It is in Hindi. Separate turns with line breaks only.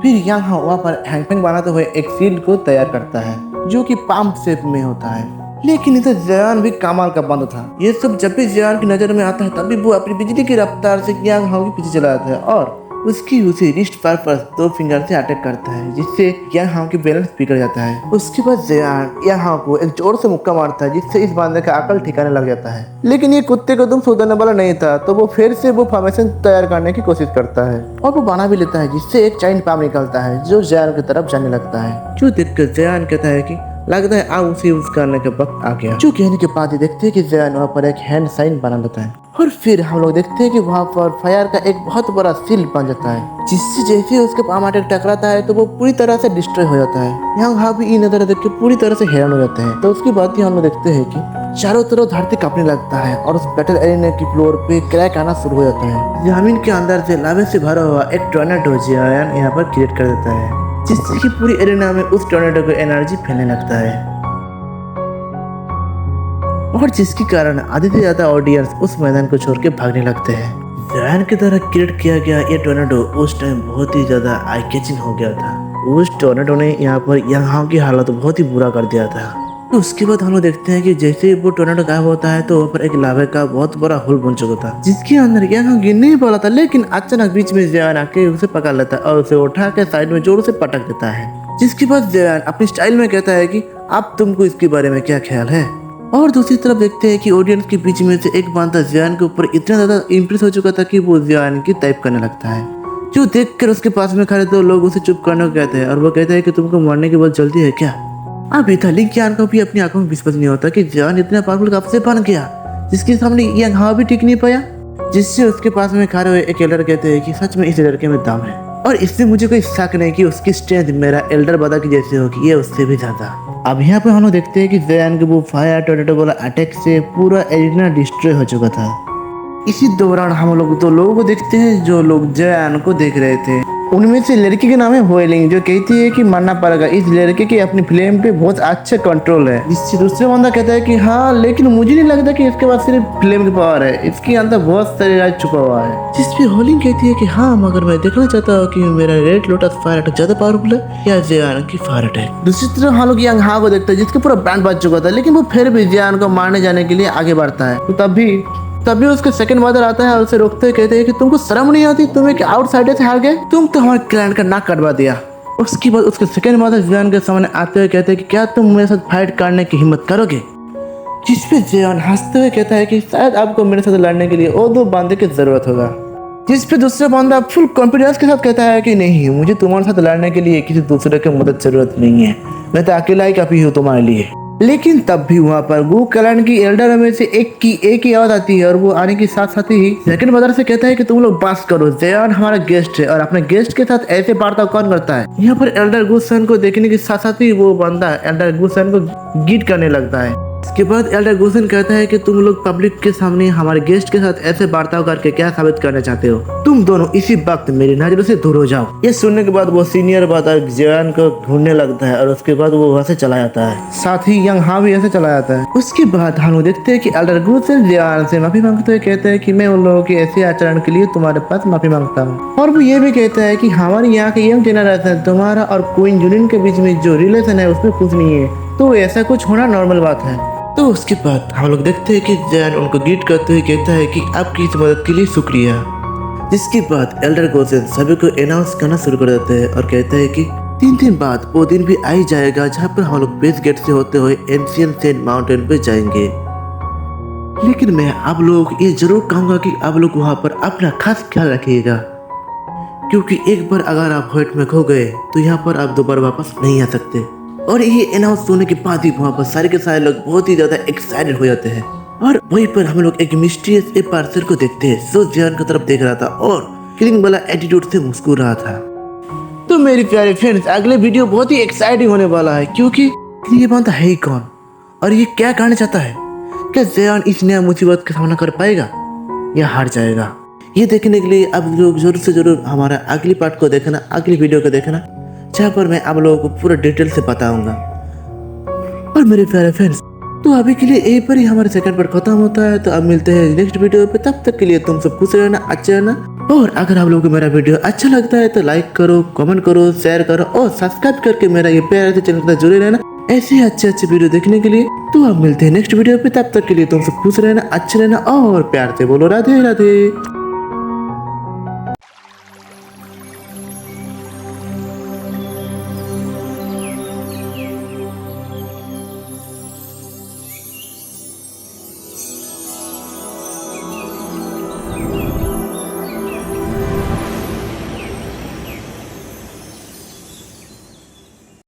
फिर यहाँ वहाँ पर हैंगफेंग बनाते हुए एक शील्ड को तैयार करता है जो कि पंप शेप में होता है। लेकिन इसे जयान भी कमाल का बंद था। ये सब जब भी जयान की नजर में आता है तभी वो अपनी बिजली की रफ्तार से यांग हाओ के पीछे चला जाता है और उसकी उसे रिस्ट पर 2 फिंगर से अटैक करता है, जिससे यांग हाओ की बैलेंस बिगड़ जाता है। उसके बाद जयान यांग हाओ को एक जोर से मुक्का मारता है, जिससे इस बंदे का अकल ठिकाने लग जाता है। लेकिन ये कुत्ते को तुम सुधरने वाला नहीं था, तो वो फिर से वो फॉर्मेशन तैयार करने की कोशिश करता है और वो बना भी लेता है, जिससे एक चाइन पाम निकलता है जो जयान की तरफ जाने लगता है। जो देखकर जयान कहता है कि लगता है अब उसे यूज करने का वक्त आ गया। जो कहने के बाद ही देखते हैं कि जयान वहाँ पर एक हैंड साइन बना लेता है और फिर हम लोग देखते हैं कि वहाँ पर फायर का एक बहुत बड़ा शील्ड बन जाता है, जिससे जैसे उसके पाम अटैक टकराता है तो वो पूरी तरह से डिस्ट्रॉय हो जाता है। यहाँ हाउ भी इन नजर देख के पूरी तरह से हैरान हो जाते हैं। तो उसके बाद ही हम लोग देखते हैं कि चारों तरफ धरती कांपने लगता है और उस बैटल एरिना की फ्लोर पे क्रैक आना शुरू हो जाता है। जमीन के अंदर से लावे से भरा हुआ एक टोर्नेडो जयान यहाँ पर क्रिएट कर देता है, जिससे कि पूरी एरिना में उस टोर्नेडो को एनर्जी फैलने लगता है और जिसके कारण आधे से ज्यादा ऑडियंस उस मैदान को छोड़ के भागने लगते हैं। जयान की तरह क्रिएट किया गया ये टोर्नेडो उस टाइम बहुत ही ज्यादा आई कैचिंग हो गया था। उस टोर्नेडो ने यहाँ पर यांग हाओ की हालत बहुत ही बुरा कर दिया था। तो उसके बाद हम लोग देखते हैं कि जैसे वो टोर्नेडो गायब होता है तो वहाँ पर एक लावे का बहुत बड़ा होल बन चुका था, जिसके अंदर यांग हाओ गिरने ही वाला था। लेकिन अचानक बीच में जयान आके उसे पकड़ लेता है और उसे उठा के साइड में जोर से पटक देता है। जिसके बाद जयान अपनी स्टाइल में कहता है कि अब तुमको इसके बारे में क्या ख्याल है। और दूसरी तरफ देखते हैं कि ऑडियंस के बीच में से एक बंदा जयान के ऊपर इतना ज्यादा इम्प्रेस हो चुका था कि वो जयान की टाइप करने लगता है। जो देखकर उसके पास में खड़े तो लोग उसे चुप करने को कहते हैं और वो कहता है कि तुमको मरने की बहुत जल्दी है क्या। अभी था लिंग यान को भी अपनी आंखों में विश्वास नहीं होता कि जयान इतना पावरफुल कब से बन गया, जिसके सामने यांग हाओ भी टिक नहीं पाया। जिससे उसके पास में खड़े हुए एक एल्डर कहते हैं कि सच में इस लड़के में दम है और इससे मुझे कोई शक नहीं कि उसकी स्ट्रेंथ मेरा एल्डर ब्रदर की जैसी होगी, ये उससे भी ज्यादा। अब यहाँ पे हम लोग देखते हैं कि जयान के वो फायर टोर्नेडो वाला अटैक से पूरा एरिना डिस्ट्रॉय हो चुका था। इसी दौरान हम लोग दो लोगों को देखते हैं जो लोग जयान को देख रहे थे। उनमें से लड़की के नाम है होएलिंग, जो कहती है कि मरना पड़ेगा। इस लड़के की अपनी फ्लेम पे बहुत अच्छा कंट्रोल है। जिससे दूसरा बंदा कहता है कि हाँ, लेकिन मुझे नहीं लगता कि इसके पास सिर्फ फ्लेम की पावर है, इसके अंदर बहुत सारे राज छुपा हुआ है। जिसपे होलिंग कहती है कि हाँ, मगर मैं देखना चाहता हूँ कि मेरा रेड लोटस फायर अटैक ज्यादा पावरफुल है या जयान की फायर अटैक। दूसरी तरफ हम लोग यांग हाओ को देखते हैं जिसके पूरा बैंड बज चुका था, लेकिन वो फिर भी जयान को मारने जाने के लिए आगे बढ़ता है। तो तभी उसके सेकंड मदर आता है और उसे रोकते हुए कहते हैं कि तुमको शर्म नहीं आती, तुम एक आउटसाइडर से हार गए, तुम तो हमारे क्लाइंट का नाक कटवा दिया। उसके बाद उसके सेकंड मदर जयान के सामने आते हुए कहते हैं कि क्या तुम मेरे साथ फाइट करने की हिम्मत करोगे। जिसपे जयान हंसते हुए कहता है कि शायद आपको मेरे साथ लड़ने के लिए और 2 बंदे की जरूरत होगा। जिसपे दूसरा बंदा फुल कॉन्फिडेंस के साथ कहता है कि नहीं, मुझे तुम्हारे साथ लड़ने के लिए किसी दूसरे की मदद जरूरत नहीं है, मैं तो अकेला ही काफी हूँ तुम्हारे लिए। लेकिन तब भी वहाँ पर गु क्लैन की एल्डर में से एक ही आवाज आती है और वो आने के साथ साथ ही सेकंड मदर से कहता है कि तुम लोग बात करो, जयान हमारा गेस्ट है और अपने गेस्ट के साथ ऐसे वार्ता कौन करता है। यहाँ पर एल्डर गुसन को देखने के साथ साथ ही वो बंदा एल्डर गुसन को गीट करने लगता है। इसके बाद एल्डर गुसन कहता है कि तुम लोग पब्लिक के सामने हमारे गेस्ट के साथ ऐसे बर्ताव करके क्या साबित करना चाहते हो, तुम दोनों इसी वक्त मेरी नजरों से दूर हो जाओ। ये सुनने के बाद वो सीनियर ब्रदर जयान को ढूंढने लगता है और उसके बाद वो वहाँ से चला जाता है। साथ ही यांग हाओ भी ऐसे चला जाता है। उसके बाद हम देखते हैं कि एल्डर गुसन जयान से माफी मांगते हुए कहते हैं कि मैं उन लोगों के ऐसे आचरण के लिए तुम्हारे पास माफी मांगता हूँ। और वो ये भी कहता है कि हमारे यहाँ के यंग जनरेशन तुम्हारा और क्वीन जुलिन के बीच में जो रिलेशन है उसमें कुछ नहीं है, तो ऐसा कुछ होना नॉर्मल बात है। तो उसके बाद हम लोग देखते हैं कि जयान उनको गीट करते हुए कहता है कि आपकी इस मदद के लिए शुक्रिया। जिसके बाद एल्डर गुसन सभी को अनाउंस करना शुरू कर देते हैं और कहते हैं कि 3 दिन बाद वो दिन भी आ ही जाएगा जहाँ पर हम लोग बेस गेट से होते हुए एंशिएंट सेंट माउंटेन पे जाएंगे। लेकिन मैं आप लोगों को ये जरूर कहूँगा कि आप लोग वहाँ पर अपना खास ख्याल रखिएगा, क्योंकि एक बार अगर आप हर्ट में खो गए तो यहाँ पर आप दोबारा वापस नहीं आ सकते। और ये अनाउंस होने के बाद ही वहाँ पर सारे के सारे लोग बहुत ही ज्यादा एक्साइटेड हो जाते हैं। और वहीं पर हम लोग एक मिस्टीरियस ए पार्सल को देखते हैं जो जयान की तरफ देख रहा था और किलिंग वाला एटीट्यूड से मुस्कुरा रहा था। तो मेरे प्यारे फ्रेंड्स, अगले वीडियो बहुत ही एक्साइटिंग होने वाला है, क्योंकि ये बंदा है ही कौन और ये क्या करना चाहता है। क्या जयान इस नया मुसीबत का सामना कर पाएगा या हार जाएगा? ये देखने के लिए आप लोग जरूर से जरूर हमारा अगली पार्ट को देखना, अगली वीडियो को देखना, जहाँ पर मैं आप लोगों को पूरा डिटेल से बताऊंगा। और मेरे प्यारे फ्रेंड्स, तो अभी के लिए यहीं पर ही हमारा सेकंड पार्ट खत्म होता है। तो अब मिलते हैं नेक्स्ट वीडियो पे, तब तक के लिए तुम सब खुश रहना, अच्छे रहना, और अगर आप लोगों को मेरा वीडियो अच्छा लगता है तो लाइक करो, कमेंट करो, शेयर करो और सब्सक्राइब करके मेरा ये प्यारे से चैनल के साथ जुड़े रहना ऐसे अच्छे वीडियो देखने के लिए। तो अब मिलते हैं नेक्स्ट वीडियो पे, तब तक के लिए तुम सब खुश रहना, अच्छे रहना और प्यार से बोलो राधे राधे।